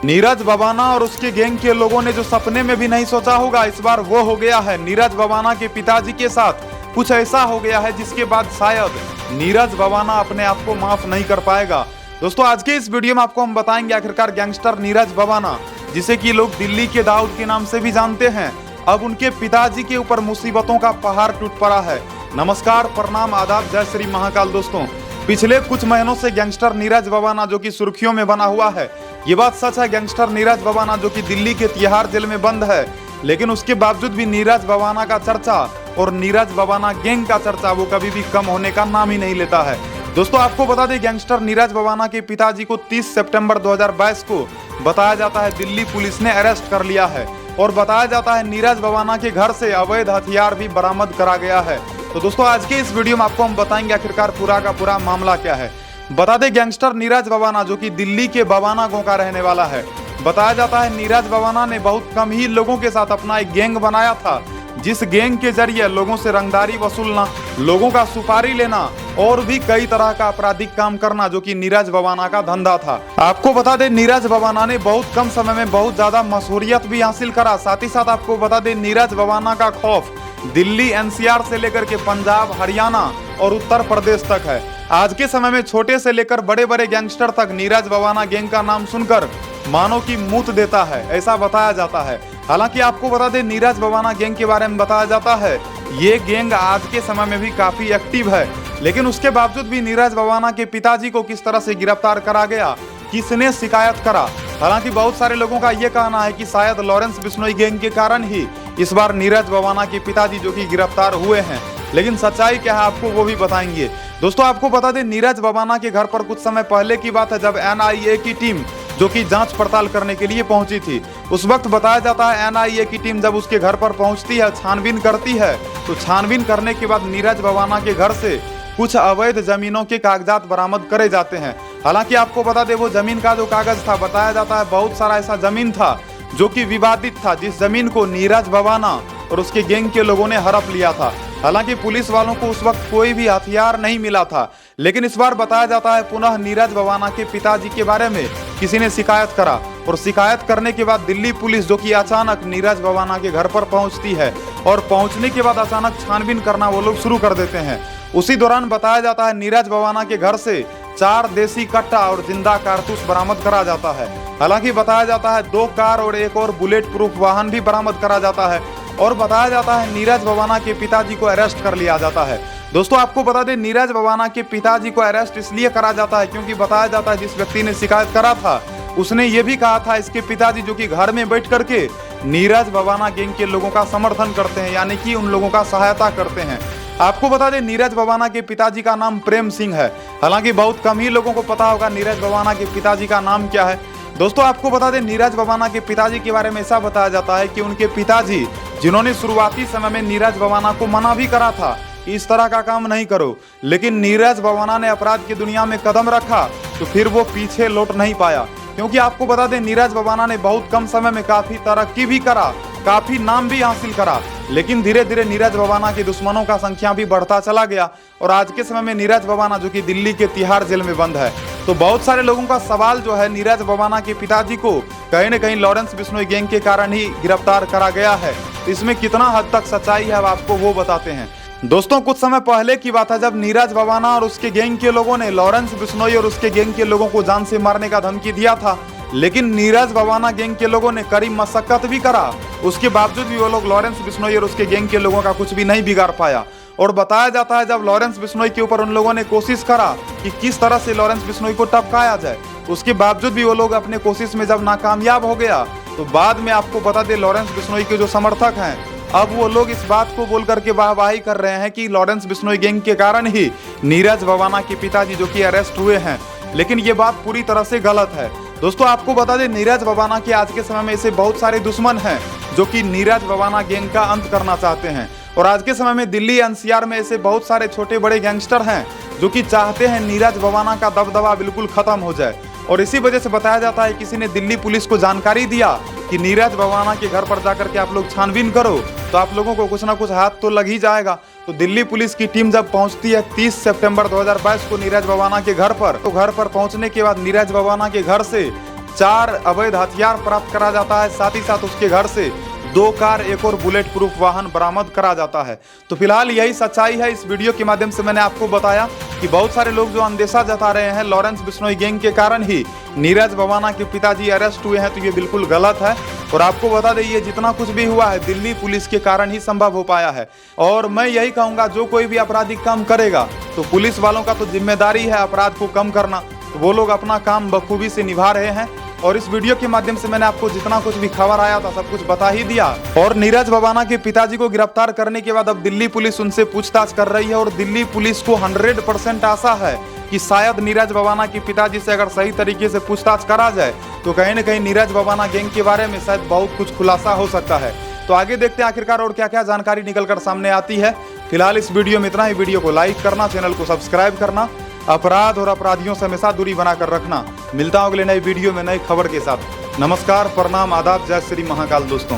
नीरज बवाना और उसके गैंग के लोगों ने जो सपने में भी नहीं सोचा होगा, इस बार वो हो गया है। नीरज बवाना के पिताजी के साथ कुछ ऐसा हो गया है जिसके बाद शायद नीरज बवाना अपने आप को माफ नहीं कर पाएगा। दोस्तों, आज के इस वीडियो में आपको हम बताएंगे आखिरकार गैंगस्टर नीरज बवाना, जिसे कि लोग दिल्ली के दाऊद के नाम से भी जानते हैं, अब उनके पिताजी के ऊपर मुसीबतों का पहाड़ टूट पड़ा है। नमस्कार, प्रणाम, आदाब, जय श्री महाकाल। दोस्तों, पिछले कुछ महीनों से गैंगस्टर नीरज बवाना जो कि सुर्खियों में बना हुआ है, ये बात सच है। गैंगस्टर नीरज बवाना जो कि दिल्ली के तिहाड़ जेल में बंद है, लेकिन उसके बावजूद भी नीरज बवाना का चर्चा और नीरज बवाना गैंग का चर्चा वो कभी भी कम होने का नाम ही नहीं लेता है। दोस्तों, आपको बता दें, गैंगस्टर नीरज बवाना के पिताजी को 30 सितंबर 2022 को बताया जाता है दिल्ली पुलिस ने अरेस्ट कर लिया है, और बताया जाता है नीरज बवाना के घर से अवैध हथियार भी बरामद करा गया है। तो दोस्तों, आज के इस वीडियो में आपको हम बताएंगे आखिरकार पूरा का पूरा मामला क्या है। बता दें, गैंगस्टर नीरज बवाना जो कि दिल्ली के बवाना गांव का रहने वाला है, बताया जाता है नीरज बवाना ने बहुत कम ही लोगों के साथ अपना एक गैंग बनाया था, जिस गैंग के जरिए लोगों से रंगदारी वसूलना, लोगों का सुपारी लेना और भी कई तरह का आपराधिक काम करना जो कि नीरज बवाना का धंधा था। आपको बता दें, नीरज बवाना ने बहुत कम समय में बहुत ज्यादा मशहूरियत भी हासिल करा। साथ ही साथ आपको बता दें, नीरज बवाना का खौफ दिल्ली एनसीआर से लेकर के पंजाब, हरियाणा और उत्तर प्रदेश तक है। आज के समय में छोटे से लेकर बड़े बड़े गैंगस्टर तक नीरज बवाना गैंग का नाम सुनकर मानो की मूत देता है, ऐसा बताया जाता है। हालांकि आपको बता दें, नीरज बवाना गैंग के बारे में बताया जाता है, ये गैंग आज के समय में भी काफी एक्टिव है, लेकिन उसके बावजूद भी नीरज बवाना के पिताजी को किस तरह से गिरफ्तार करा गया, किसने शिकायत करा। हालांकि बहुत सारे लोगों का यह कहना है कि शायद लॉरेंस बिश्नोई गैंग के कारण ही इस बार नीरज बवाना के पिताजी जो कि गिरफ्तार हुए हैं, लेकिन सच्चाई क्या है आपको वो भी बताएंगे। दोस्तों, आपको बता दें, नीरज बवाना के घर पर कुछ समय पहले की बात है, जब एनआईए की टीम जो कि जांच पड़ताल करने के लिए पहुंची थी। उस वक्त बताया जाता है, एनआईए की टीम जब उसके घर पर पहुंचती है, छानबीन करती है, तो छानबीन करने के बाद नीरज बवाना के घर से कुछ अवैध जमीनों के कागजात बरामद करे जाते हैं। हालांकि आपको बता दें, वो जमीन का जो कागज था, बताया जाता है बहुत सारा ऐसा जमीन था जो कि विवादित था, जिस जमीन को नीरज बवाना और उसके गैंग के लोगों ने हड़प लिया था। हालांकि पुलिस वालों को उस वक्त कोई भी हथियार नहीं मिला था, लेकिन इस बार बताया जाता है पुनः नीरज बवाना के पिताजी के बारे में किसी ने शिकायत करा, और शिकायत करने के बाद दिल्ली पुलिस जो कि अचानक नीरज बवाना के घर पर पहुंचती है, और पहुंचने के बाद अचानक छानबीन करना वो लोग शुरू कर देते हैं। उसी दौरान बताया जाता है, नीरज बवाना के घर से 4 देसी कट्टा और जिंदा कारतूस बरामद करा जाता है। हालांकि बताया जाता है 2 कार और एक और बुलेट प्रूफ वाहन भी बरामद करा जाता है, और बताया जाता है नीरज बवाना के पिताजी को अरेस्ट कर लिया जाता है। दोस्तों, आपको बता दें, नीरज बवाना के पिताजी को अरेस्ट इसलिए करा जाता है क्योंकि बताया जाता है जिस व्यक्ति ने शिकायत करा था, उसने ये भी कहा था इसके पिताजी जो कि घर में बैठ करके नीरज बवाना गैंग के लोगों का समर्थन करते हैं, यानी कि उन लोगों का सहायता करते हैं। आपको बता दें, नीरज बवाना के पिताजी का नाम प्रेम सिंह है। हालांकि बहुत कम ही लोगों को पता होगा नीरज बवाना के पिताजी का नाम क्या है। दोस्तों, आपको बता दें, नीरज बवाना के पिताजी के बारे में ऐसा बताया जाता है कि उनके पिताजी, जिन्होंने शुरुआती समय में नीरज बवाना को मना भी करा था इस तरह का काम नहीं करो, लेकिन नीरज बवाना ने अपराध की दुनिया में कदम रखा तो फिर वो पीछे लौट नहीं पाया। क्योंकि आपको बता दें, नीरज बवाना ने बहुत कम समय में काफी तरक्की भी करा, काफी नाम भी हासिल करा, लेकिन धीरे धीरे नीरज बवाना के दुश्मनों का संख्या भी बढ़ता चला गया, और आज के समय में नीरज बवाना जो कि दिल्ली के तिहाड़ जेल में बंद है। तो बहुत सारे लोगों का सवाल जो है, नीरज बवाना के पिताजी को कहीं न कहीं लॉरेंस बिश्नोई गैंग के कारण ही गिरफ्तार करा गया है। इसमें कितना हद तक सच्चाई है अब आपको वो बताते हैं। दोस्तों, कुछ समय पहले की बात है, जब नीरज बवाना और उसके गैंग के लोगों ने लॉरेंस बिश्नोई और उसके गैंग के लोगों को जान से मारने का धमकी दिया था, लेकिन नीरज बवाना गैंग के लोगों ने कड़ी मशक्कत भी करा, उसके बावजूद भी वो लोग लॉरेंस बिश्नोई और उसके गैंग के लोगों का कुछ भी नहीं बिगाड़ पाया। और बताया जाता है, जब लॉरेंस बिश्नोई के ऊपर उन लोगों ने कोशिश करा कि किस तरह से लॉरेंस बिश्नोई को टपकाया जाए, उसके बावजूद भी वो लोग अपने कोशिश में जब नाकामयाब हो गया, तो बाद में आपको बता दें, लॉरेंस बिश्नोई के जो समर्थक हैं, अब वो लोग इस बात को बोल करके वाहवाही कर रहे हैं कि लॉरेंस बिश्नोई गैंग के कारण ही नीरज बवाना के पिताजी जो कि अरेस्ट हुए हैं, लेकिन ये बात पूरी तरह से गलत है। दोस्तों, आपको बता दें, नीरज बवाना के आज के समय में ऐसे बहुत सारे दुश्मन हैं जो कि नीरज बवाना गैंग का अंत करना चाहते हैं, और आज के समय में दिल्ली एनसीआर में ऐसे बहुत सारे छोटे बड़े गैंगस्टर हैं जो कि चाहते हैं नीरज बवाना का दबदबा बिल्कुल खत्म हो जाए। और इसी वजह से बताया जाता है, किसी ने दिल्ली पुलिस को जानकारी दिया कि नीरज बवाना के घर पर जाकर के आप लोग छानबीन करो तो आप लोगों को कुछ ना कुछ हाथ तो लग ही जाएगा। तो दिल्ली पुलिस की टीम जब पहुंचती है 30 सितंबर 2022 को नीरज बवाना के घर पर, तो घर पर पहुंचने के बाद नीरज बवाना के घर से 4 अवैध हथियार प्राप्त करा जाता है। साथ ही साथ उसके घर से 2 कार, एक और बुलेट प्रूफ वाहन बरामद करा जाता है। तो फिलहाल यही सच्चाई है। इस वीडियो के माध्यम से मैंने आपको बताया कि बहुत सारे लोग जो अंदेशा जता रहे हैं लॉरेंस बिश्नोई गैंग के कारण ही नीरज भवाना के पिताजी अरेस्ट हुए हैं, तो ये बिल्कुल गलत है। और आपको बता दें ये जितना कुछ भी हुआ है दिल्ली पुलिस के कारण ही संभव हो पाया है। और मैं यही कहूँगा जो कोई भी आपराधिक काम करेगा तो पुलिस वालों का तो जिम्मेदारी है अपराध को कम करना, तो वो लोग अपना काम बखूबी से निभा रहे हैं। और इस वीडियो के माध्यम से मैंने आपको जितना कुछ भी खबर आया था सब कुछ बता ही दिया। और नीरज भवाना के पिताजी को गिरफ्तार करने के बाद अब दिल्ली पुलिस उनसे पूछताछ कर रही है और दिल्ली पुलिस को 100% आशा है कि शायद नीरज भवाना के पिताजी से अगर सही तरीके से पूछताछ करा जाए तो कहीं न कहीं नीरज भवाना गैंग के बारे में शायद बहुत कुछ खुलासा हो सकता है। तो आगे देखते हैं आखिरकार और क्या क्या जानकारी निकलकर सामने आती है। फिलहाल इस वीडियो में इतना ही। वीडियो को लाइक करना, चैनल को सब्सक्राइब करना, अपराध और अपराधियों से हमेशा दूरी बनाकर रखना। मिलता हूं अगले नई वीडियो में नई खबर के साथ। नमस्कार, प्रणाम, आदाब, जय श्री महाकाल दोस्तों।